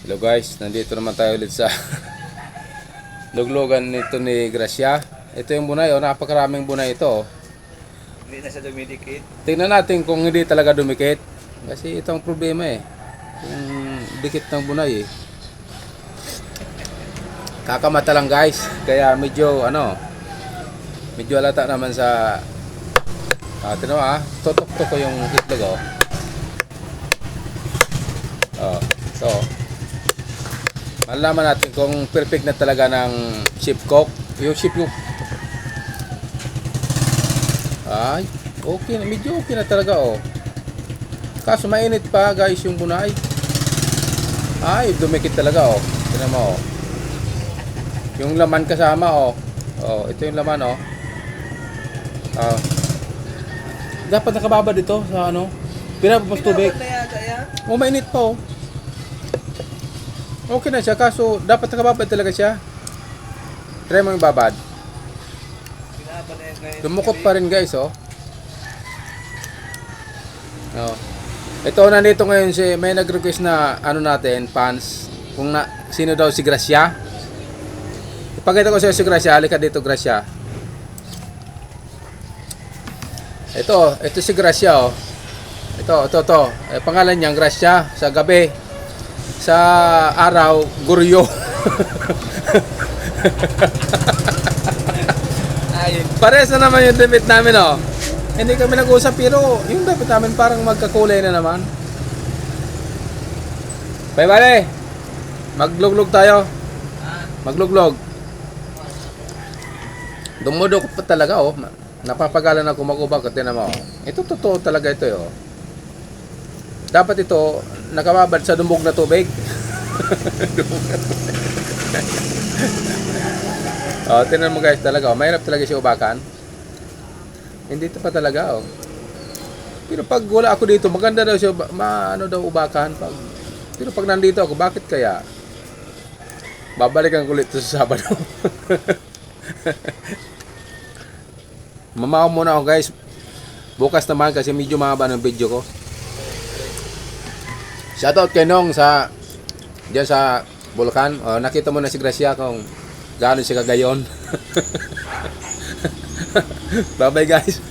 Hello guys, nandito naman tayo ulit sa luglugan nito ni Gracia. Ito yung bunay, napakaraming bunay ito. Hindi na siya dumidikit. Tingnan natin kung hindi talaga dumikit. Kasi itong problema yung dikit ng bunay Kakamata lang guys, kaya medyo medyo halata naman sa tinawa tutok-tok ko yung itlog so malalaman natin kung perfect na talaga ng chip cook. Yung chip cook ay okay na, medyo okay na talaga kaso mainit pa guys yung bunay. Ay dumikit talaga tingnan mo yung laman kasama ito yung laman dapat nakababa dito sa pinapapos tubig. Mainit pa okay na siya, kaso dapat nakababad talaga siya. Try mo yung babad. Lumukot pa rin guys Ito nandito ngayon may nag-request na natin fans kung sino daw si Gracia. Ipakita ko sa si Gracia, halika dito Gracia. Ito si Gracia Ito. Pangalan niya Gracia, sa gabi. Sa araw, Guryo. Pares na naman yung damit namin Hindi kami nag-usap pero yung damit namin parang magkakulay na naman. Bye. Magluglog tayo. Magluglog. Dumudukot pa talaga Napapagalan ako mag-ubag at mo. Ito totoo talaga ito Dapat ito nakababad sa dumog na tubig. Tingnan mo guys talaga mahirap talaga siya ubakan. Hindi ito pa talaga Pero pag wala ako dito maganda daw siya daw ubakan pero pag nandito ako bakit kaya babalikan ko ulit sa Sabado. Mamaw muna ako guys. Bukas naman kasi medyo mahaba ng video ko. Shoutout kay Nong diyan sa Bulacan. Nakita mo na si Gracia kung gaano siya kagayon. Bye bye guys.